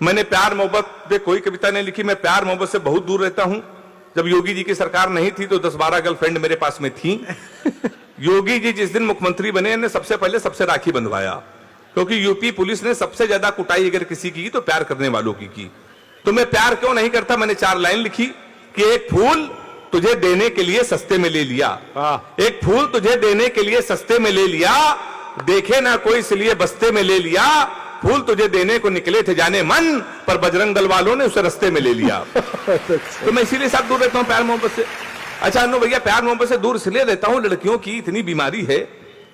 मैंने प्यार मोहब्बत पे कोई कविता नहीं लिखी। मैं प्यार मोहब्बत से बहुत दूर रहता हूं। जब योगी जी की सरकार नहीं थी तो 10-12 गर्लफ्रेंड मेरे पास में थी। योगी जी जिस दिन मुख्यमंत्री बने ने सबसे पहले सबसे राखी बंधवाया, क्योंकि यूपी पुलिस ने सबसे ज्यादा कुटाई अगर किसी की तो प्यार करने वालों की। तो मैं प्यार क्यों नहीं करता? मैंने 4 लाइन लिखी कि एक फूल तुझे देने के लिए सस्ते में ले लिया, एक फूल तुझे देने के लिए सस्ते में ले लिया, देखे ना कोई इसलिए बस्ते में ले लिया, फूल तुझे देने को निकले थे जाने मन, पर बजरंग दल वालों ने उसे रास्ते में ले लिया। तो मैं इसीलिए साथ दूर रहता हूं प्यार मोहब्बत से। अच्छा अनु भैया, प्यार मोहब्बत से दूर इसलिए रहता हूं, लड़कियों की इतनी बीमारी है,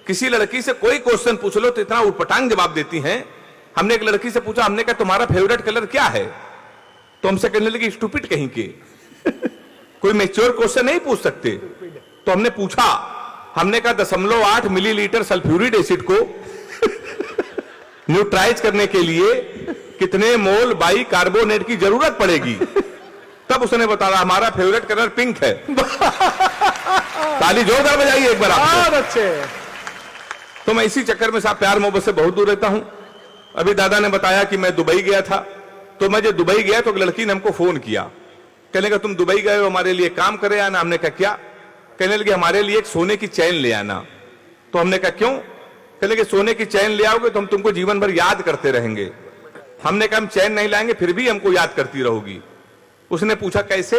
किसी लड़की से कोई क्वेश्चन पूछ लो तो इतना उटपटांग जवाब देती हैं। हमने एक लड़की से पूछा, हमने कहा तुम्हारा फेवरेट कलर क्या है? तो हमसे कहने लगी स्टूपिड कहीं के, कोई मैच्योर क्वेश्चन नहीं पूछ सकते। तो हमने पूछा, हमने कहा 0.8 मिलीलीटर सल्फ्यूरिक एसिड को न्यूट्राइज करने के लिए कितने मोल बाइकार्बोनेट की जरूरत पड़ेगी? तब उसने बताया हमारा फेवरेट कलर पिंक है। ताली जोरदार बजाइए एक बार आप। अच्छे। तो मैं इसी चक्कर में साहब प्यार मोहब्बत से बहुत दूर रहता हूं। अभी दादा ने बताया कि मैं दुबई गया था, तो मैं जब दुबई गया तो एक लड़की ने हमको फोन किया, कहने लगा तुम दुबई गए हो, हमारे लिए काम करे आना। हमने कहा क्या? कहने लगे हमारे लिए एक सोने की चैन ले आना। तो हमने कहा क्यों? कहने लगे सोने की चैन ले आओगे तो हम तुमको जीवन भर याद करते रहेंगे। हमने कहा हम चैन नहीं लाएंगे फिर भी हमको याद करती रहोगी। उसने पूछा कैसे?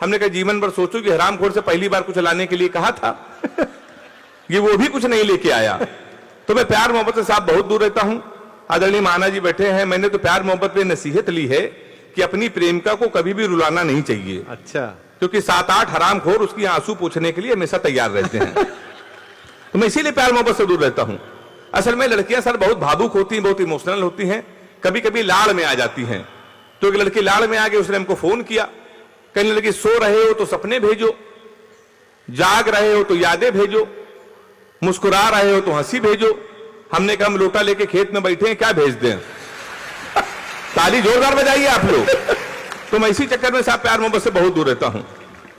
हमने कहा जीवन भर सोचो कि हरामखोर से पहली बार कुछ लाने के लिए कहा था, ये वो भी कुछ नहीं लेके आया। तो मैं प्यार मोहब्बत से साहब बहुत दूर रहता हूं। आदरणीय महाना जी बैठे हैं, मैंने तो प्यार मोहब्बत पे नसीहत ली है कि अपनी प्रेमिका को कभी भी रुलाना नहीं चाहिए। अच्छा। क्योंकि 7-8 हरामखोर उसकी आंसू पूछने के लिए हमेशा तैयार रहते हैं। तो मैं इसीलिए प्यार मोहब्बत से दूर रहता हूं। असल में लड़कियां सर बहुत भावुक होती हैं, बहुत इमोशनल होती हैं, कभी कभी लाड़ में आ जाती हैं। तो एक लड़की लाड़ में आ गई, उसने हमको फोन किया, कहने लगी सो रहे हो तो सपने भेजो, जाग रहे हो तो यादें भेजो, मुस्कुरा रहे हो तो हंसी भेजो। हमने कहा हम लोटा लेके खेत में बैठे हैं, क्या भेज दें? ताली जोरदार बजाइए आप लोग। तो मैं इसी चक्कर में साहब प्यार मोहब्बत से बहुत दूर रहता हूं।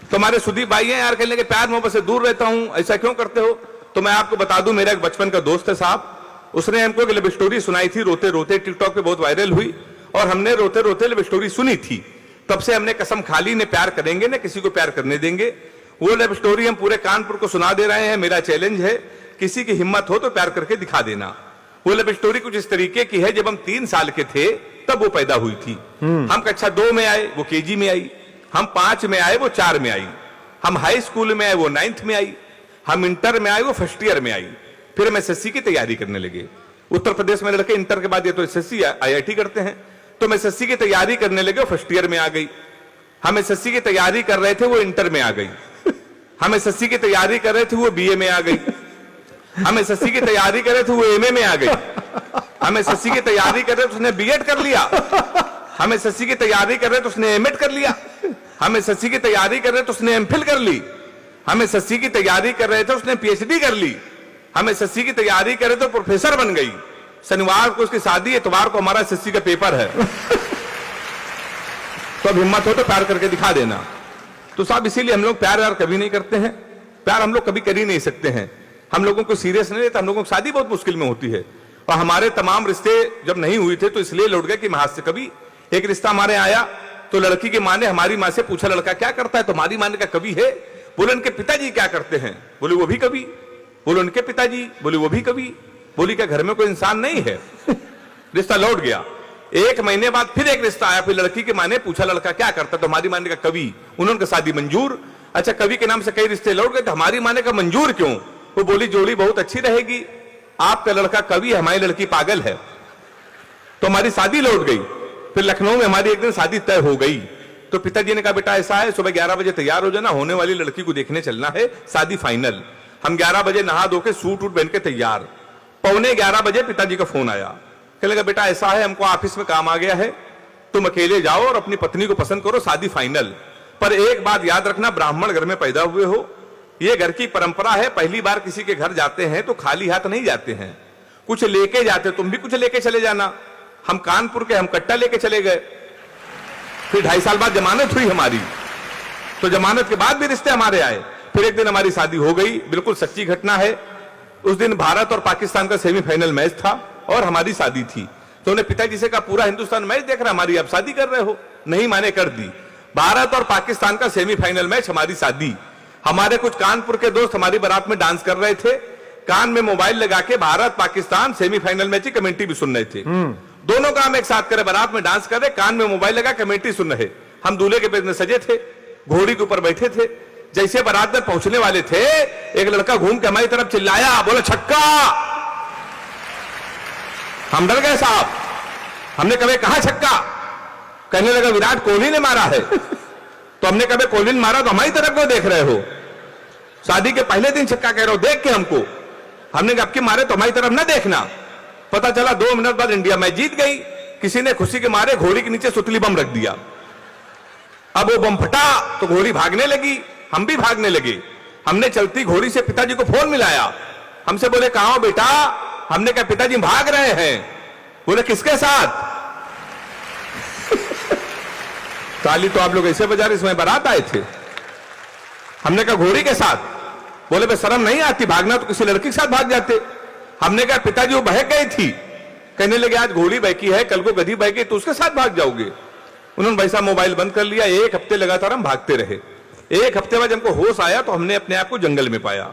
तो हमारे सुदीप भाई हैं यार, कहने लगे प्यार मोहब्बत से दूर रहता हूं, ऐसा क्यों करते हो? तो मैं आपको बता दूं, मेरा एक बचपन का दोस्त है साहब, उसने हमको एक लव स्टोरी सुनाई थी, रोते रोते, टिकटॉक पे बहुत वायरल हुई, और हमने रोते रोते लव स्टोरी सुनी थी। तब से हमने कसम खा ली, न प्यार करेंगे न किसी को प्यार करने देंगे। वो लव स्टोरी हम पूरे कानपुर को सुना दे रहे हैं। मेरा चैलेंज है, किसी की हिम्मत हो तो प्यार करके दिखा देना। वो लव स्टोरी कुछ इस तरीके की है, जब हम 3 साल के थे तब वो पैदा हुई थी। हम कक्षा 2 में आए, वो केजी में आई। हम 5 में आए, वो 4 में आई। हम हाई स्कूल में आए, वो 9th में आई। हम इंटर में आए, वो फर्स्ट ईयर में आई। फिर हम एसएससी की तैयारी करने लगे। उत्तर प्रदेश में लड़के इंटर के बाद ये तो एसएससी आईआईटी करते हैं, तो हम एसएससी की तैयारी करने लगे, वो फर्स्ट ईयर में आ गई। हम एसएससी की तैयारी कर रहे थे, वो इंटर में आ गई। हम एसएससी की तैयारी कर रहे थे, वो बीए में आ गई। हम एसएससी की तैयारी कर रहे थे, वो एमए में आ गई। हम एसएससी की तैयारी कर रहे थे, उसने बीएड कर लिया। हम एसएससी की तैयारी कर रहे थे, उसने एमएड कर लिया। हम एसएससी की तैयारी कर रहे थे, उसने एमफिल कर ली। हम एसएससी की तैयारी कर रहे थे, उसने पीएचडी कर ली। हम एसएससी की तैयारी कर रहे थे, प्रोफेसर बन गई। शनिवार को उसकी शादी, इतवार को हमारा एसएससी का पेपर है। तो अब हिम्मत हो तो प्यार करके दिखा देना। तो साहब इसीलिए हम लोग प्यार यार कभी नहीं करते हैं, प्यार हम लोग कभी कर ही नहीं सकते हैं। हम लोगों को सीरियस नहीं लेता, हम लोगों की शादी बहुत मुश्किल में होती है। और हमारे तमाम रिश्ते जब नहीं हुए थे तो इसलिए लौट गए कि महाज से कभी एक रिश्ता हमारे आया तो लड़की की माँ ने हमारी माँ से पूछा लड़का क्या करता है? तो हमारी माँ ने कहा कवि है। बोले उनके पिताजी क्या करते हैं? बोले वो भी कवि। बोले उनके पिताजी? बोले वो भी कवि। बोली क्या घर में कोई इंसान नहीं है? रिश्ता लौट गया। 1 महीने बाद फिर एक रिश्ता आया, फिर लड़की की माँ ने पूछा लड़का क्या करता? तो हमारी माँ ने कहा कवि। उन्होंने शादी मंजूर। अच्छा कवि के नाम से कई रिश्ते लौट गए, तो हमारी माँ ने कहा मंजूर क्यों? वो बोली जोड़ी बहुत अच्छी रहेगी, आपका लड़का कवि है, हमारी लड़की पागल है। तो हमारी शादी लौट गई। फिर लखनऊ में हमारी एक दिन शादी तय हो गई। तो पिताजी ने कहा बेटा ऐसा है, सुबह 11 बजे तैयार हो जाना, होने वाली लड़की को देखने चलना है, शादी फाइनल। हम 11 बजे नहा धो के सूट वूट पहन के तैयार। 11:15 बजे पिताजी का फोन आया, कहने लगा बेटा ऐसा है, हमको ऑफिस में काम आ गया है, तुम अकेले जाओ और अपनी पत्नी को पसंद करो, शादी फाइनल। पर एक बात याद रखना, ब्राह्मण घर में पैदा हुए हो, ये घर की परंपरा है, पहली बार किसी के घर जाते हैं तो खाली हाथ नहीं जाते हैं, कुछ लेके जाते, तुम भी कुछ लेके चले जाना। हम कानपुर के हम कट्टा लेके चले गए। फिर 2.5 साल बाद जमानत हुई हमारी, तो जमानत के बाद भी रिश्ते हमारे आए। फिर एक दिन हमारी शादी हो गई, बिल्कुल सच्ची घटना है। उस दिन भारत और पाकिस्तान का सेमीफाइनल मैच था और हमारी शादी थी। तो उन्हें पिताजी से कहा पूरा हिंदुस्तान मैच देख रहा, हमारी आप शादी कर रहे हो? नहीं माने, कर दी। भारत और पाकिस्तान का सेमीफाइनल मैच, हमारी शादी। हमारे कुछ कानपुर के दोस्त हमारी बारात में डांस कर रहे थे, कान में मोबाइल लगा के भारत पाकिस्तान सेमीफाइनल मैच की कमेंट्री भी सुन रहे थे। दोनों काम एक साथ करे, बारात में डांस कर रहे, कान में मोबाइल लगा कमेंट्री सुन रहे। हम दूल्हे के पेज में सजे थे, घोड़ी के ऊपर बैठे थे। जैसे बारात में पहुंचने वाले थे, एक लड़का घूम के हमारी तरफ चिल्लाया, बोला छक्का। हम डर गए साहब। हमने कहा कहां छक्का? कहने लगा विराट कोहली ने मारा है। तो हमने कहा कोहली ने मारा तो हमारी तरफ क्यों देख रहे हो? शादी के पहले दिन छक्का कह रहे हो देख के हमको। हमने कहा आपके मारे तो हमारी तरफ ना देखना। पता चला 2 मिनट बाद इंडिया मैच जीत गई। किसी ने खुशी के मारे घोड़ी के नीचे सुतली बम रख दिया। अब वो बम फटा तो घोड़ी भागने लगी, हम भी भागने लगे। हमने चलती घोड़ी से पिताजी को फोन मिलाया। हमसे बोले कहां हो बेटा? हमने कहा पिताजी भाग रहे हैं। बोले किसके साथ? ताली तो आप लोग ऐसे बजा रहे इसमें बारात आए थे। हमने कहा घोड़ी के साथ। बोले बे शर्म नहीं आती, भागना तो किसी लड़की के साथ भाग जाते। हमने कहा पिताजी वो बहक गई थी। कहने लगे आज घोड़ी बहकी है, कल को गधी बहकी तो उसके साथ भाग जाओगे। उन्होंने वैसा मोबाइल बंद कर लिया। 1 हफ्ते लगातार हम भागते रहे। 1 हफ्ते बाद हमको होश आया तो हमने अपने आप को जंगल में पाया।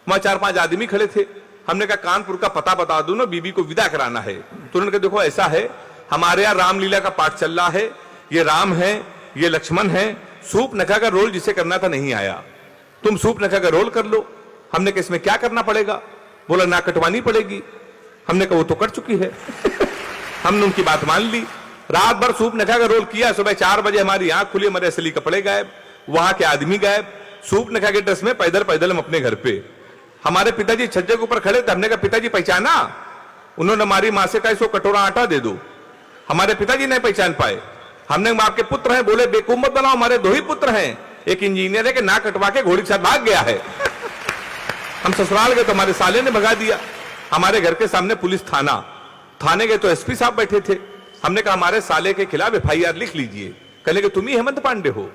वहां 4-5 आदमी खड़े थे। हमने कहा कानपुर का पता बता दो ना, बीबी को विदा कराना है। तो उन्होंने कहा देखो ऐसा है, हमारे यहाँ रामलीला का पाठ चल रहा है, ये राम है, ये लक्ष्मण है, सूप नखा का रोल जिसे करना था नहीं आया, तुम सूप नखा का रोल कर लो। हमने कहा इसमें क्या करना पड़ेगा? बोला ना कटवानी पड़ेगी। हमने कहा वो तो कर चुकी है। हमने उनकी बात मान ली। रात भर सूप नखा का रोल किया। सुबह 4 बजे हमारी आंख खुली, हमारे असली कपड़े गायब, वहां के आदमी गायब, सूप नखा के ड्रेस में पैदल पैदल हम अपने घर पे। हमारे पिताजी छज्जे के ऊपर खड़े थे। हमने कहा पिताजी पहचाना? उन्होंने हमारी मां से कहा इसको कटोरा आटा दे दो। हमारे पिताजी नहीं पहचान पाए। हमने आपके पुत्र हैं। बोले बेवकूफ मत बनाओ, हमारे 2 ही पुत्र हैं, एक इंजीनियर है कि नाक कटवा के घोड़ी के साथ भाग गया है। हम ससुराल गए तो हमारे साले ने भगा दिया। हमारे घर के सामने पुलिस थाना, थाने गए तो एसपी साहब बैठे थे। हमने कहा हमारे साले के खिलाफ FIR लिख लीजिए। कहने के तुम ही हेमंत पांडे हो?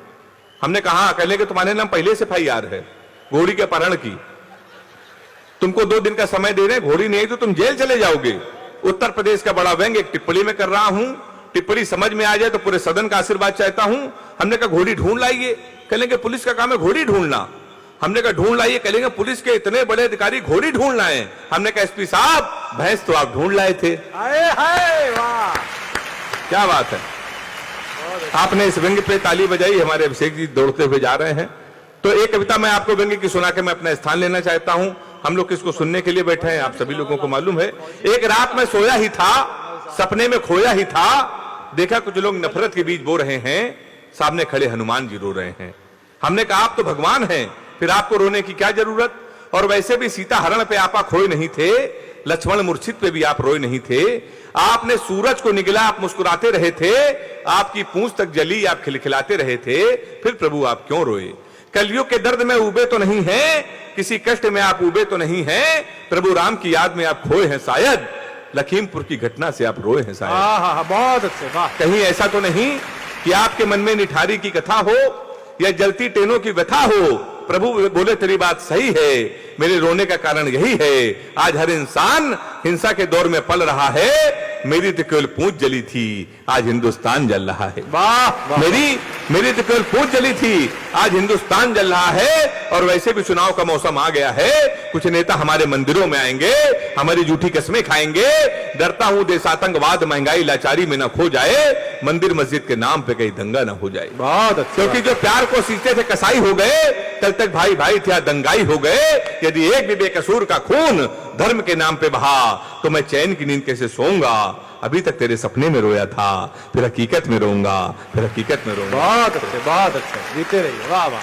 हमने कहा कहने के तुम्हारे नाम पहले से FIR है घोड़ी के अपहरण की। तुमको 2 दिन का समय दे रहे हैं, घोड़ी नहीं आई तो तुम जेल चले जाओगे। उत्तर प्रदेश का बड़ा व्यंग एक टिप्पणी में कर रहा हूं, टिप्पणी समझ में आ जाए तो पूरे सदन का आशीर्वाद चाहता हूं। हमने कहा घोड़ी ढूंढ लाइए। कहेंगे पुलिस का काम है घोड़ी ढूंढना। हमने कहा ढूंढ लाइए। कहेंगे पुलिस के इतने बड़े अधिकारी घोड़ी ढूंढ लाए। हमने कहा एसपी साहब भैंस तो आप ढूंढ लाए थे। वाह क्या बात है, आपने इस व्यंग्य पे ताली बजाई। हमारे अभिषेक जी दौड़ते हुए जा रहे हैं। तो एक कविता मैं आपको व्यंग्य की सुना के मैं अपना स्थान लेना चाहता हूं। हम लोग किसको सुनने के लिए बैठे हैं आप सभी लोगों को मालूम है। एक रात में सोया ही था, सपने में खोया ही था, देखा कुछ लोग नफरत के बीज बो रहे हैं, सामने खड़े हनुमान जी रो रहे हैं। हमने कहा आप तो भगवान हैं, फिर आपको रोने की क्या जरूरत। और वैसे भी सीता हरण पे आपा खोए नहीं थे, लक्ष्मण मूर्छित पे भी आप रोए नहीं थे। आपने सूरज को निगला, आप मुस्कुराते रहे थे, आपकी पूंछ तक जली, आप खिलखिलाते रहे थे, फिर प्रभु आप क्यों रोए। कलयुग के दर्द में उबे तो नहीं है, किसी कष्ट में आप उबे तो नहीं है, प्रभु राम की याद में आप खोए हैं शायद, लखीमपुर की घटना से आप रोए हैं शायद। बहुत अच्छे, वाह। कहीं ऐसा तो नहीं कि आपके मन में निठारी की कथा हो या जलती ट्रेनों की व्यथा हो। प्रभु बोले तेरी बात सही है, मेरे रोने का कारण यही है, आज हर इंसान हिंसा के दौर में पल रहा है, मेरी तो केवल पूंछ जली थी, आज हिंदुस्तान जल रहा है। वाह, मेरी तो केवल पूंछ जली थी, आज हिंदुस्तान जल रहा है। और वैसे भी चुनाव का मौसम आ गया है, कुछ नेता हमारे मंदिरों में आएंगे, हमारी झूठी कस्में खाएंगे। डरता हूं देश आतंकवाद महंगाई लाचारी में न खो जाए, मंदिर मस्जिद के नाम पे कहीं दंगा न हो जाए। बहुत अच्छा। क्योंकि जो प्यार को सीखते थे कसाई हो गए, कल तक भाई भाई थे दंगाई हो गए। यदि एक भी बेकसूर का खून धर्म के नाम पे बहा, तो मैं चैन की नींद कैसे सोऊंगा। अभी तक तेरे सपने में रोया था, फिर हकीकत में रोऊंगा, फिर हकीकत में रोऊंगा। बहुत अच्छे, बहुत अच्छे, जीते रहिए। वाह वाह।